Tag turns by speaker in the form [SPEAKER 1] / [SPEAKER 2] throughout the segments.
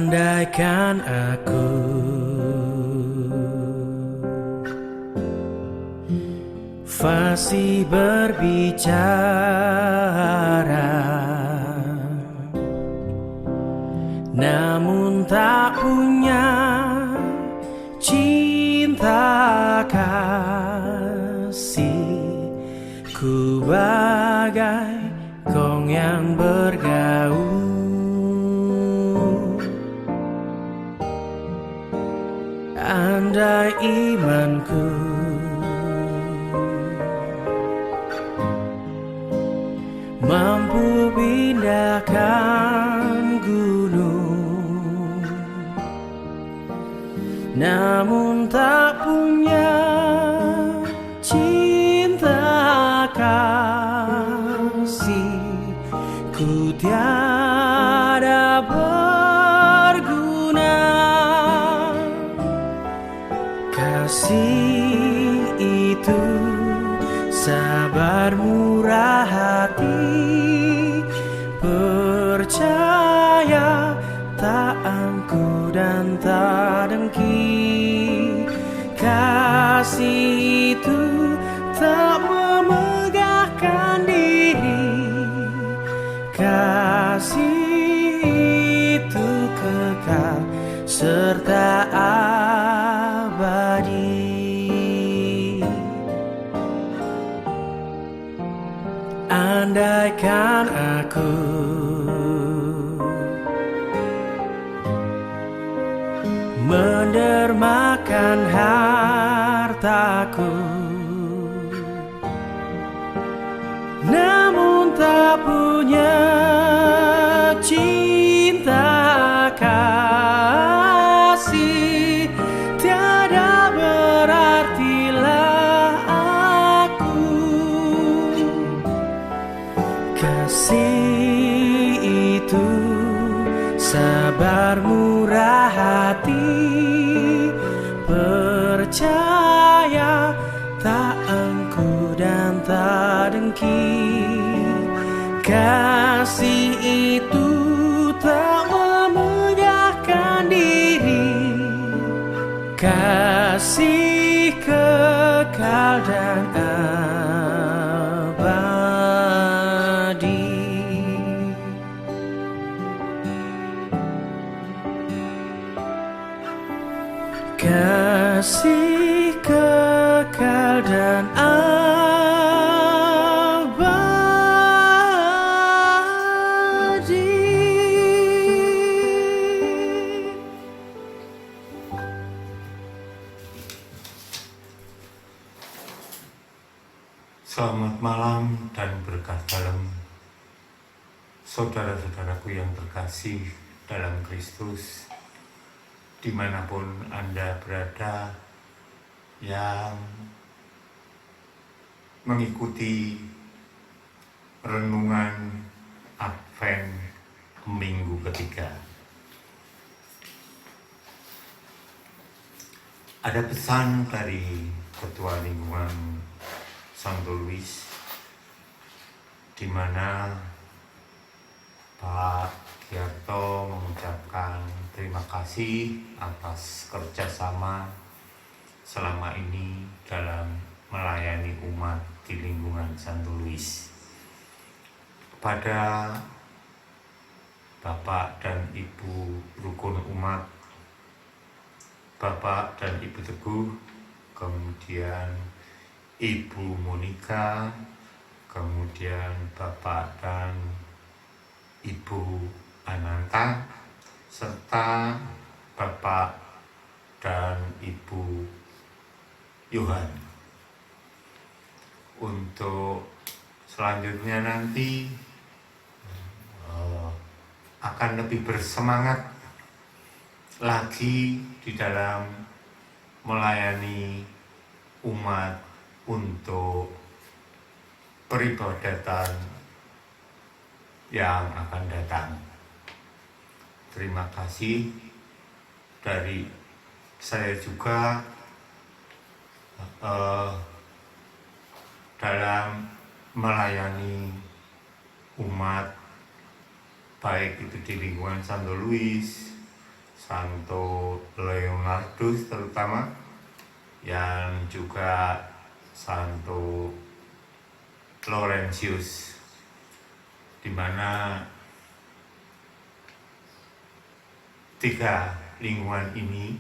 [SPEAKER 1] Andaikan aku fasih berbicara, namun tak punya cinta kasih, ku bagai gong yang bergaul. Andai imanku mampu pindahkan gunung, namun tak punya cinta kasih, ku tiada berguna. Kasih itu sabar murah hati, percaya tak angkuh dan tak dengki. Kasih itu tak memegahkan diri, kasih itu kekal serta abadi. Andaikan aku mendermakan hartaku, namun tak punya cinta kasih, tiada berartilah aku. Kasih itu sabar murah hati, percaya tak angkuh dan tak dengki. Kasih itu tak memegahkan diri, kasih kekal dan abadi. Kasih kekal dan abadi.
[SPEAKER 2] Selamat malam dan berkah dalam saudara-saudaraku yang terkasih dalam Kristus, dimanapun Anda berada, yang mengikuti renungan Advent minggu ketiga. Ada pesan dari Ketua Lingkungan Santo Luis, di mana Pak Giarto mengucapkan terima kasih atas kerjasama selama ini dalam melayani umat di lingkungan Santo Luis. Kepada Bapak dan Ibu Rukun Umat, Bapak dan Ibu Teguh, kemudian Ibu Monika, kemudian Bapak dan Ibu Ananta, serta Bapak dan Ibu Yohan. Untuk selanjutnya nanti akan lebih bersemangat lagi di dalam melayani umat untuk peribadatan yang akan datang. Terima kasih dari saya juga dalam melayani umat, baik itu di lingkungan Santo Luis, Santo Leonardus terutama, yang juga Santo Laurentius, di mana tiga lingkungan ini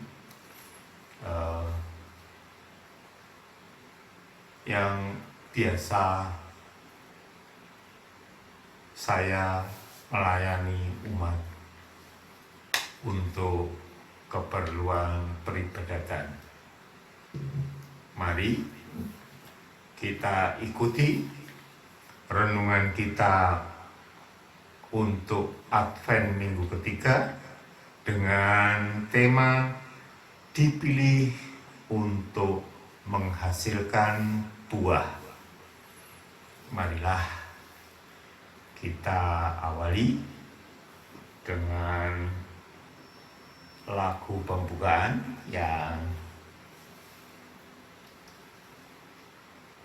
[SPEAKER 2] yang biasa saya melayani umat untuk keperluan peribadatan. Mari kita ikuti renungan kita untuk Advent minggu ketiga dengan tema dipilih untuk menghasilkan buah. Marilah kita awali dengan lagu pembukaan yang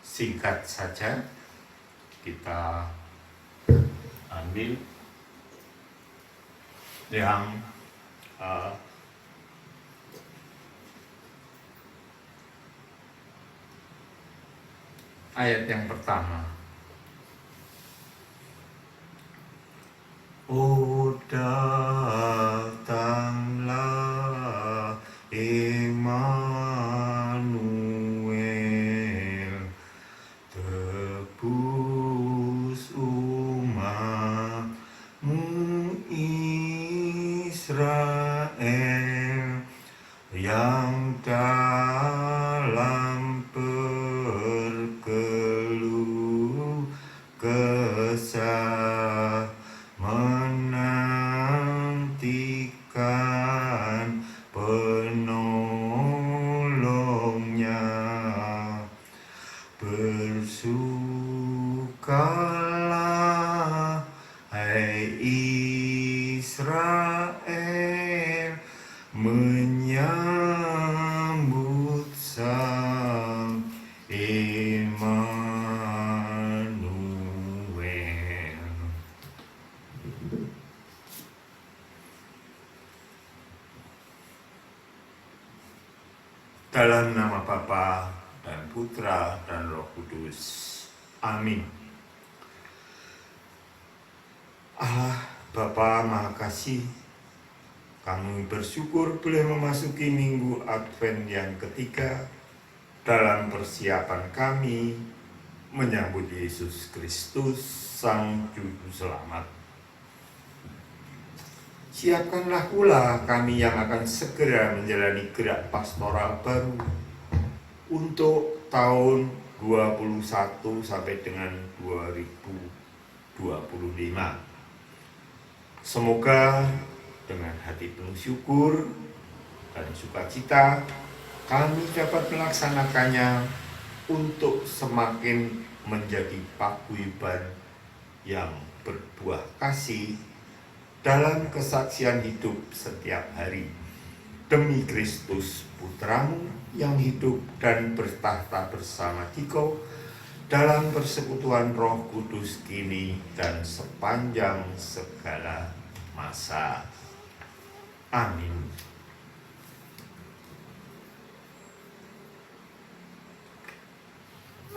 [SPEAKER 2] singkat saja. Kita ambil yang ayat yang pertama. Oh, datanglah Immanuel, tebus umatmu Israel, yang dalam berkeluh kesah menantikan penolongnya. Bersukalah hai Israel, menyambut sang Immanuel. Dalam nama Bapa dan Putra dan Roh Kudus. Amin. Allah Bapa Maha Kasih, kami bersyukur boleh memasuki minggu Advent yang ketiga dalam persiapan kami menyambut Yesus Kristus, Sang Juru Selamat. Siapkanlah pula kami yang akan segera menjalani gerak pastoral baru untuk tahun 21 sampai dengan 2025. Semoga dengan hati penuh syukur dan sukacita kami dapat melaksanakannya untuk semakin menjadi paguyuban yang berbuah kasih dalam kesaksian hidup setiap hari demi Kristus Putramu yang hidup dan bertahta bersama Dikau dalam persekutuan Roh Kudus kini dan sepanjang segala masa. Amin.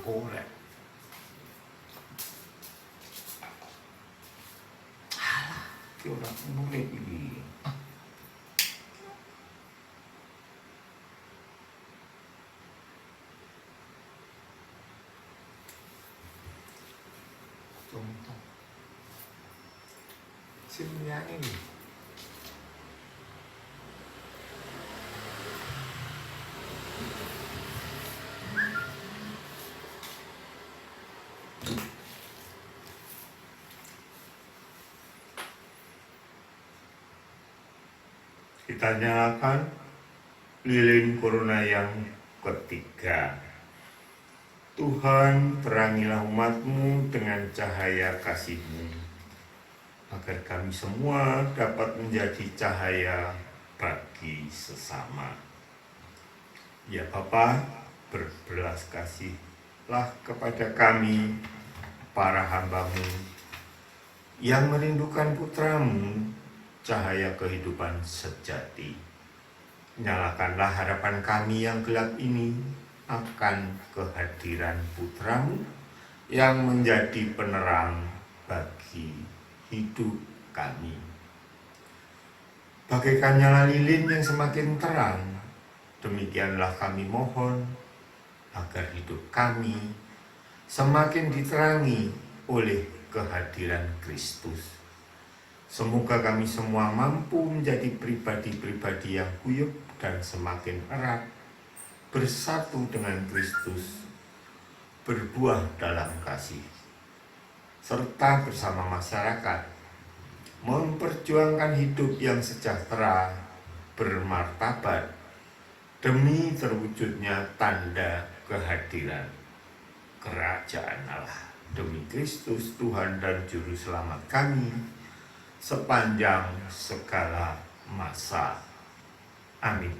[SPEAKER 2] Oleh orang mulai ini. Contoh sebenarnya ini kita nyalakan lilin corona yang ketiga. Tuhan, terangilah umat-Mu dengan cahaya kasih-Mu, agar kami semua dapat menjadi cahaya bagi sesama. Ya Bapa, berbelas kasihlah kepada kami, para hamba-Mu, yang merindukan Putra-Mu cahaya kehidupan sejati. Nyalakanlah harapan kami yang gelap ini akan kehadiran Putra-Mu yang menjadi penerang bagi hidup kami. Bagaikan nyala lilin yang semakin terang, demikianlah kami mohon agar hidup kami semakin diterangi oleh kehadiran Kristus. Semoga kami semua mampu menjadi pribadi-pribadi yang guyup dan semakin erat bersatu dengan Kristus, berbuah dalam kasih, serta bersama masyarakat memperjuangkan hidup yang sejahtera, bermartabat, demi terwujudnya tanda kehadiran Kerajaan Allah. Demi Kristus Tuhan dan Juru Selamat kami sepanjang segala masa. Amin.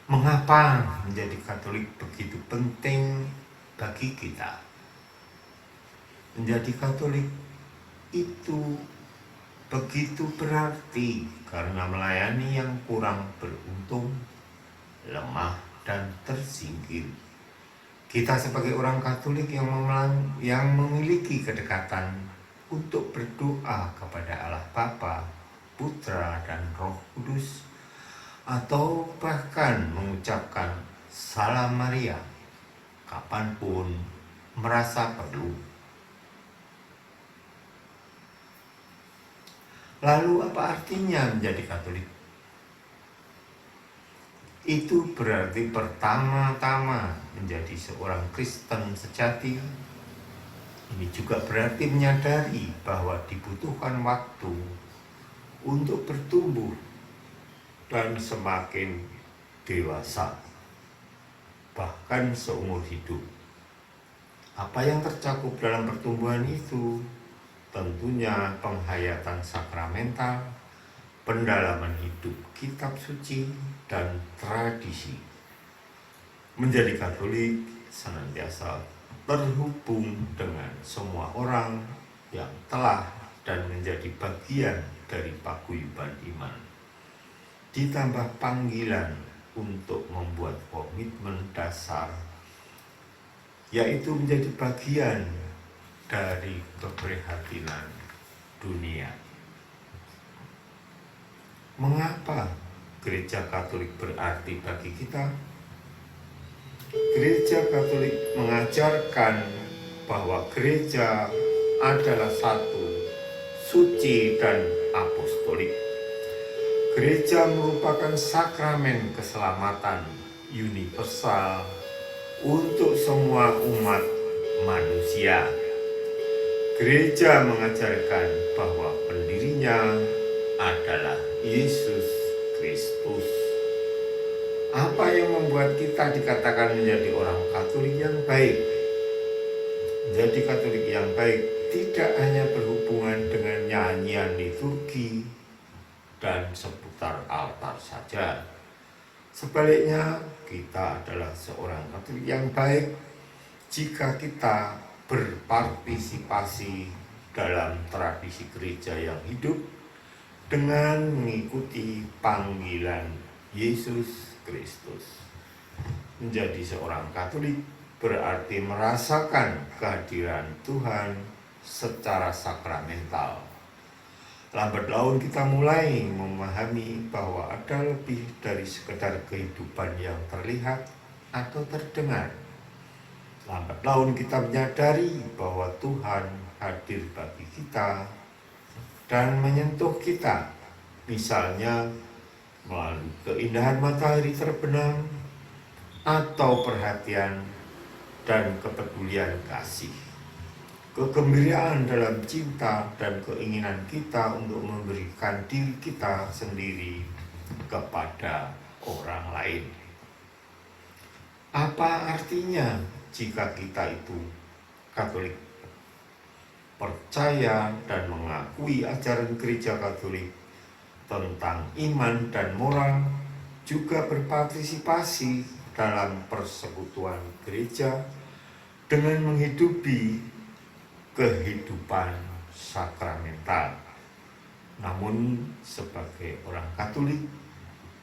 [SPEAKER 2] Mengapa menjadi Katolik begitu penting bagi kita? Menjadi Katolik itu begitu berarti karena melayani yang kurang beruntung, lemah, dan tersingkir. Kita sebagai orang Katolik yang memiliki kedekatan untuk berdoa kepada Allah Bapa, Putra, dan Roh Kudus, atau bahkan mengucapkan Salam Maria kapanpun merasa perlu. Lalu apa artinya menjadi Katolik? Itu berarti pertama-tama menjadi seorang Kristen sejati. Ini juga berarti menyadari bahwa dibutuhkan waktu untuk bertumbuh dan semakin dewasa, bahkan seumur hidup. Apa yang tercakup dalam pertumbuhan itu? Tentunya penghayatan sakramental, pendalaman hidup kitab suci, dan tradisi. Menjadi Katolik senantiasa terhubung dengan semua orang yang telah dan menjadi bagian dari paguyuban iman. Ditambah panggilan untuk membuat komitmen dasar, yaitu menjadi bagian dari keprihatinan dunia. Mengapa Gereja Katolik berarti bagi kita? Gereja Katolik mengajarkan bahwa gereja adalah satu, suci dan apostolik. Gereja merupakan sakramen keselamatan universal untuk semua umat manusia. Gereja mengajarkan bahwa pendirinya adalah Yesus Kristus. Apa yang membuat kita dikatakan menjadi orang Katolik yang baik? Menjadi Katolik yang baik tidak hanya berhubungan dengan nyanyian liturgi dan seputar altar saja. Sebaliknya, kita adalah seorang Katolik yang baik jika kita berpartisipasi dalam tradisi gereja yang hidup dengan mengikuti panggilan Yesus Kristus. Menjadi seorang Katolik berarti merasakan kehadiran Tuhan secara sakramental. Lambat laun kita mulai memahami bahwa ada lebih dari sekedar kehidupan yang terlihat atau terdengar. Lambat laun kita menyadari bahwa Tuhan hadir bagi kita dan menyentuh kita, misalnya melalui keindahan matahari terbenam atau perhatian dan kepedulian kasih, kegembiraan dalam cinta dan keinginan kita untuk memberikan diri kita sendiri kepada orang lain. Apa artinya jika kita itu Katolik? Percaya dan mengakui ajaran gereja Katolik tentang iman dan moral, juga berpartisipasi dalam persekutuan gereja dengan menghidupi kehidupan sakramental. Namun sebagai orang Katolik,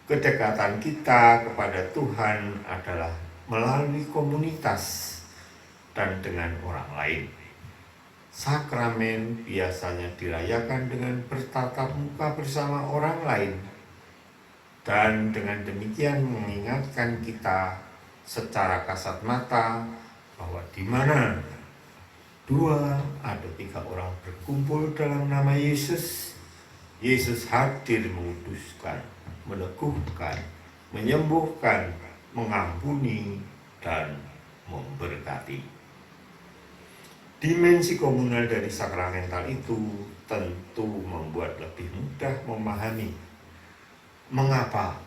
[SPEAKER 2] kedekatan kita kepada Tuhan adalah melalui komunitas dan dengan orang lain. Sakramen biasanya dirayakan dengan bertatap muka bersama orang lain, dan dengan demikian mengingatkan kita secara kasat mata bahwa di mana 2 atau 3 orang berkumpul dalam nama Yesus, Yesus hadir menguduskan, meneguhkan, menyembuhkan, mengampuni, dan memberkati. Dimensi komunal dari sakramental itu tentu membuat lebih mudah memahami mengapa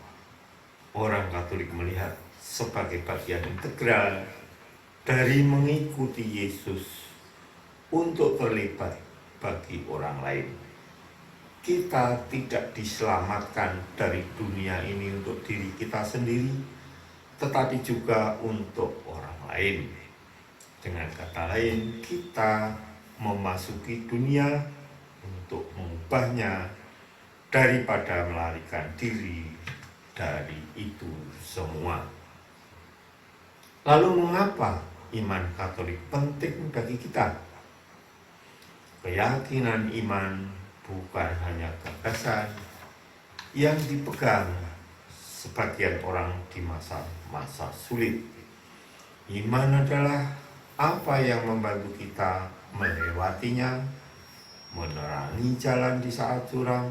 [SPEAKER 2] orang Katolik melihat sebagai bagian integral dari mengikuti Yesus untuk terlibat bagi orang lain. Kita tidak diselamatkan dari dunia ini untuk diri kita sendiri, tetapi juga untuk orang lain. Dengan kata lain, kita memasuki dunia untuk mengubahnya daripada melarikan diri dari itu semua. Lalu mengapa iman Katolik penting bagi kita? Keyakinan iman bukan hanya gagasan yang dipegang sebagian orang di masa-masa sulit. Iman adalah apa yang membantu kita melewatinya, menerangi jalan di saat suram,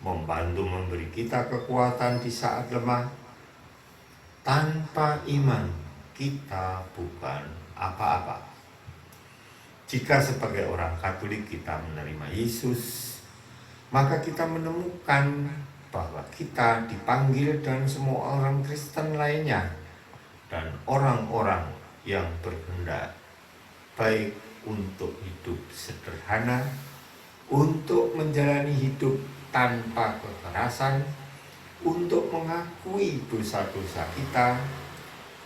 [SPEAKER 2] membantu memberi kita kekuatan di saat lemah. Tanpa iman, kita bukan apa-apa. Jika sebagai orang Katolik kita menerima Yesus, maka kita menemukan bahwa kita dipanggil dan semua orang Kristen lainnya dan orang-orang yang berkehendak baik untuk hidup sederhana, untuk menjalani hidup tanpa kekerasan, untuk mengakui dosa-dosa kita,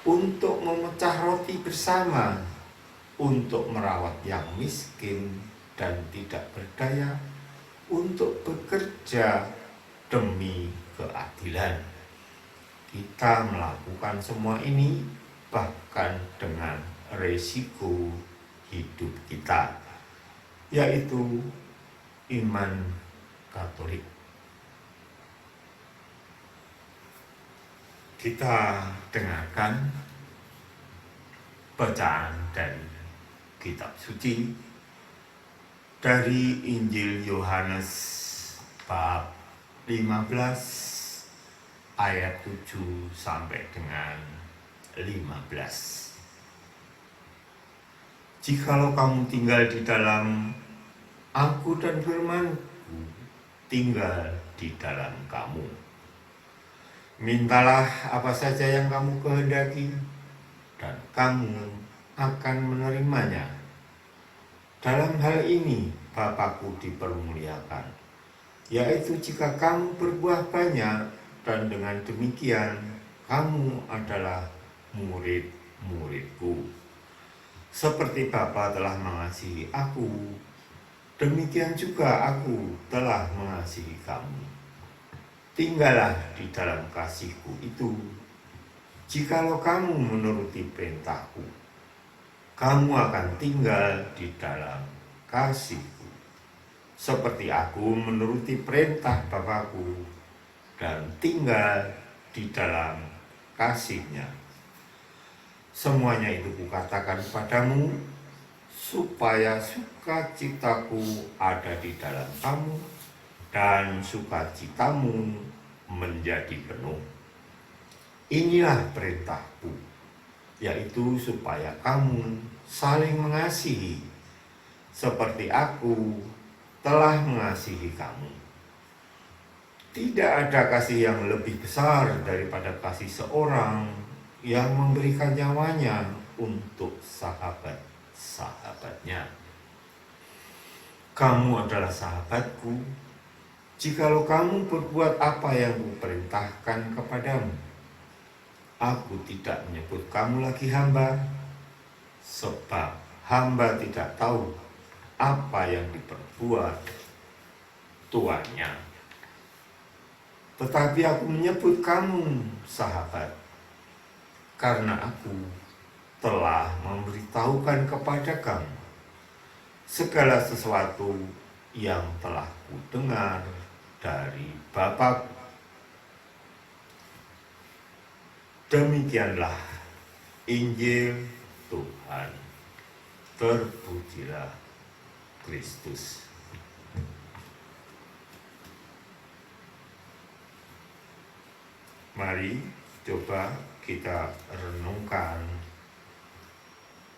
[SPEAKER 2] untuk memecah roti bersama, untuk merawat yang miskin dan tidak berdaya, untuk bekerja demi keadilan. Kita melakukan semua ini bahkan dengan resiko hidup kita, yaitu iman Katolik. Kita dengarkan bacaan dari kitab suci dari Injil Yohanes bab 15 ayat 7 sampai dengan 15. Jikalau kamu tinggal di dalam Aku dan firman-Ku tinggal di dalam kamu, mintalah apa saja yang kamu kehendaki dan kamu akan menerimanya. Dalam hal ini Bapa-Ku dipermuliakan, yaitu jika kamu berbuah banyak, dan dengan demikian kamu adalah murid-murid-Ku. Seperti Bapa telah mengasihi Aku, demikian juga Aku telah mengasihi kamu. Tinggallah di dalam kasih-Ku itu. Jikalau kamu menuruti perintah-Ku, kamu akan tinggal di dalam kasih-Ku. Seperti Aku menuruti perintah Bapa-Ku dan tinggal di dalam kasih-Nya. Semuanya itu Kukatakan padamu, supaya sukacita-Ku ada di dalam kamu, dan sukacitamu menjadi penuh. Inilah perintah-Ku, yaitu supaya kamu saling mengasihi, seperti Aku telah mengasihi kamu. Tidak ada kasih yang lebih besar daripada kasih seorang yang memberikan nyawanya untuk sahabat-sahabatnya. Kamu adalah sahabat-Ku, jikalau kamu berbuat apa yang Kuperintahkan kepadamu. Aku tidak menyebut kamu lagi hamba, sebab hamba tidak tahu apa yang diperbuat tuannya. Tetapi aku menyebut kamu sahabat, karena aku telah memberitahukan kepada kamu segala sesuatu yang telah kudengar dari Bapa. Demikianlah Injil Tuhan. Terpujilah Kristus. Mari coba kita renungkan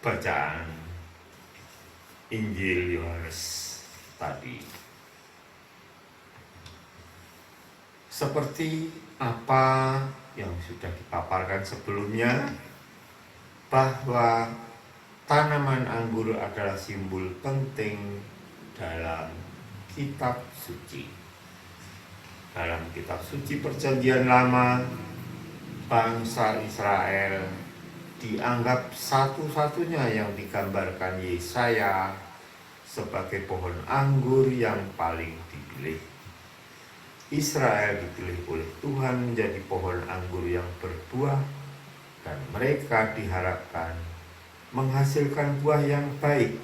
[SPEAKER 2] bacaan Injil Yohanes tadi. Seperti apa yang sudah dipaparkan sebelumnya, bahwa tanaman anggur adalah simbol penting dalam kitab suci. Dalam kitab suci Perjanjian Lama, bangsa Israel dianggap satu-satunya yang digambarkan Yesaya sebagai pohon anggur yang paling dipilih. Israel dipilih oleh Tuhan menjadi pohon anggur yang berbuah, dan mereka diharapkan menghasilkan buah yang baik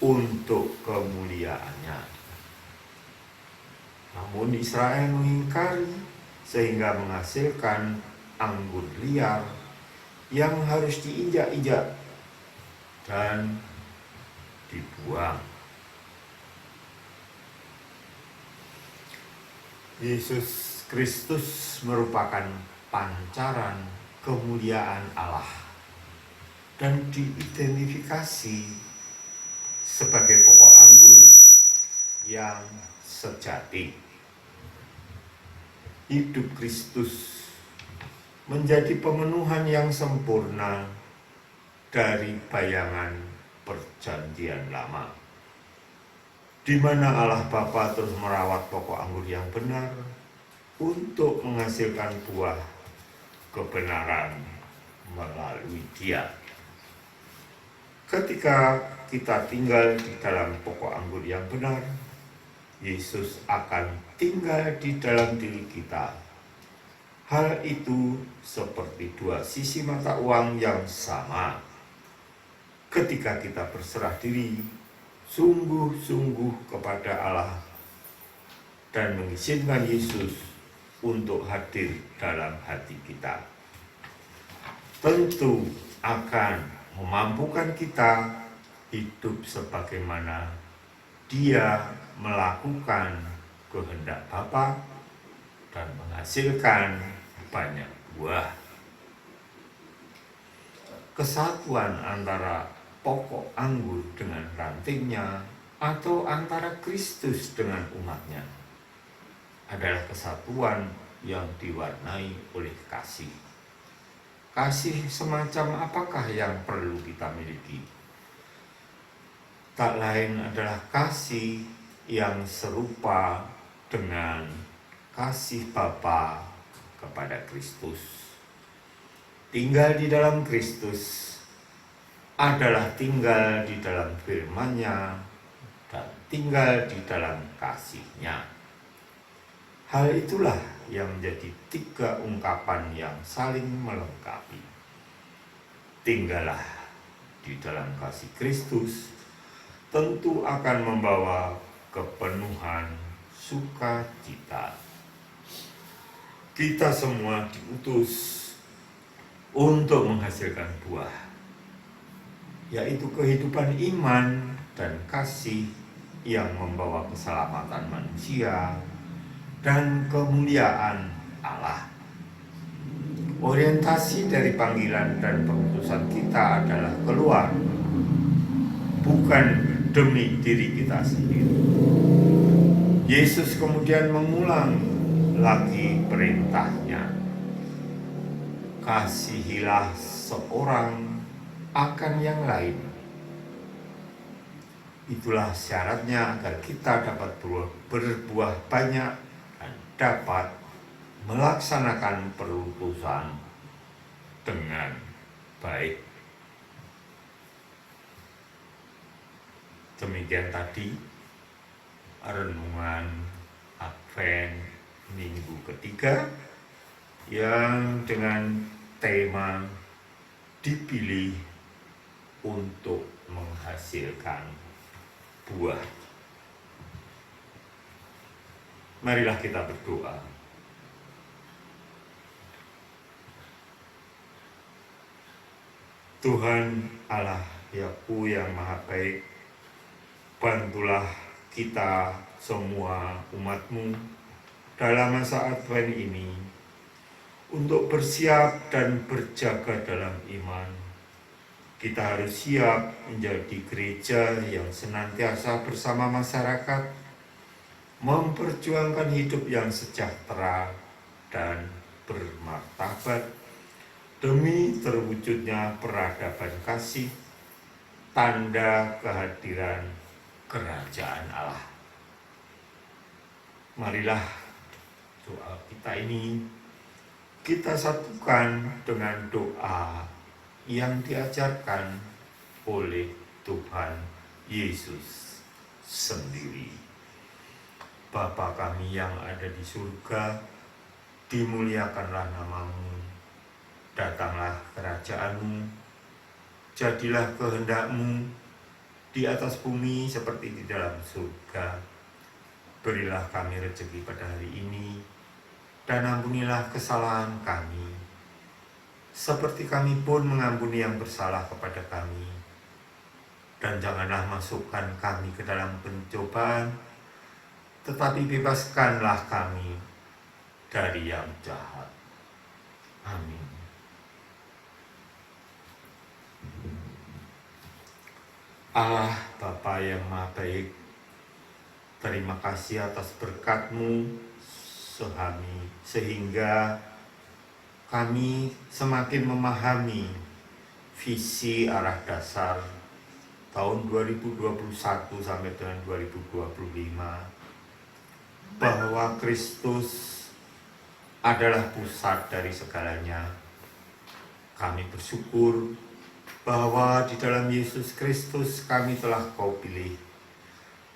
[SPEAKER 2] untuk kemuliaannya. Namun Israel mengingkari sehingga menghasilkan anggur liar yang harus diinjak-injak dan dibuang. Yesus Kristus merupakan pancaran kemuliaan Allah dan diidentifikasi sebagai pokok anggur yang sejati. Hidup Kristus menjadi pemenuhan yang sempurna dari bayangan Perjanjian Lama, di mana Allah Bapa terus merawat pokok anggur yang benar untuk menghasilkan buah kebenaran melalui Dia. Ketika kita tinggal di dalam pokok anggur yang benar, Yesus akan tinggal di dalam diri kita. Hal itu seperti dua sisi mata uang yang sama. Ketika kita berserah diri sungguh-sungguh kepada Allah dan mengizinkan Yesus untuk hadir dalam hati kita, tentu akan memampukan kita hidup sebagaimana Dia melakukan kehendak Bapa dan menghasilkan banyak buah. Kesatuan antara pokok anggur dengan rantingnya atau antara Kristus dengan umatnya adalah kesatuan yang diwarnai oleh kasih. Kasih semacam apakah yang perlu kita miliki? Tak lain adalah kasih yang serupa dengan kasih Bapa kepada Kristus. Tinggal di dalam Kristus adalah tinggal di dalam firman-Nya dan tinggal di dalam kasih-Nya. Hal itulah yang menjadi tiga ungkapan yang saling melengkapi. Tinggallah di dalam kasih Kristus tentu akan membawa kepenuhan sukacita. Kita semua diutus untuk menghasilkan buah, yaitu kehidupan iman dan kasih yang membawa keselamatan manusia dan kemuliaan Allah. Orientasi dari panggilan dan pengutusan kita adalah keluar, bukan demi diri kita sendiri. Yesus kemudian mengulang lagi perintahnya, kasihilah seorang akan yang lain. Itulah syaratnya agar kita dapat berbuah banyak dan dapat melaksanakan perutusan dengan baik. Demikian tadi renungan Advent minggu ketiga yang dengan tema dipilih untuk menghasilkan buah. Marilah kita berdoa. Tuhan Allah Yaku yang Maha Baik, bantulah kita semua umat-Mu dalam masa Advent ini untuk bersiap dan berjaga dalam iman. Kita harus siap menjadi gereja yang senantiasa bersama masyarakat, memperjuangkan hidup yang sejahtera dan bermartabat demi terwujudnya peradaban kasih, tanda kehadiran kerajaan Allah. Marilah doa kita ini kita satukan dengan doa yang diajarkan oleh Tuhan Yesus sendiri. Bapa kami yang ada di surga, dimuliakanlah nama-Mu. Datanglah kerajaan-Mu, jadilah kehendak-Mu di atas bumi seperti di dalam surga. Berilah kami rezeki pada hari ini, dan ampunilah kesalahan kami, seperti kami pun mengampuni yang bersalah kepada kami. Dan janganlah masukkan kami ke dalam pencobaan, tetapi bebaskanlah kami dari yang jahat. Amin. Allah Bapa yang Maha Baik, terima kasih atas berkat-Mu sehingga kami semakin memahami visi arah dasar tahun 2021 sampai dengan 2025 bahwa Kristus adalah pusat dari segalanya. Kami bersyukur bahwa di dalam Yesus Kristus kami telah Kau pilih.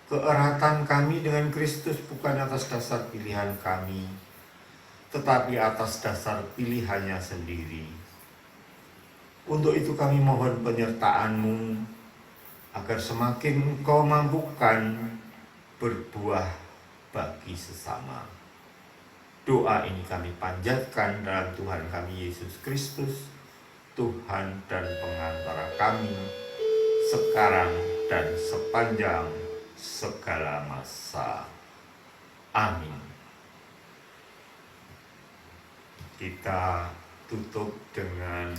[SPEAKER 2] Keeratan kami dengan Kristus bukan atas dasar pilihan kami, tetapi atas dasar pilihannya sendiri. Untuk itu kami mohon penyertaan-Mu, agar semakin Kau mampukan berbuah bagi sesama. Doa ini kami panjatkan dalam Tuhan kami Yesus Kristus, Tuhan dan pengantara kami, sekarang dan sepanjang segala masa. Amin. Kita tutup dengan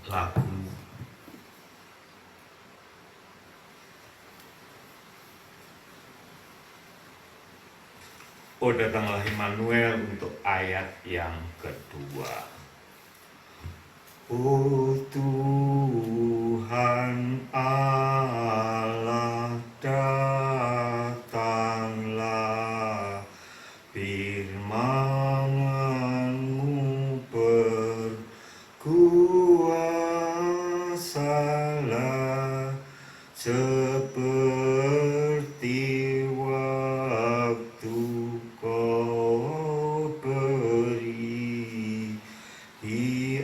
[SPEAKER 2] lagu Oh Datanglah Immanuel untuk ayat yang kedua. Oh Tuhan Allah, datanglah, firman-Mu berkuasalah, seperti waktu Kau beri di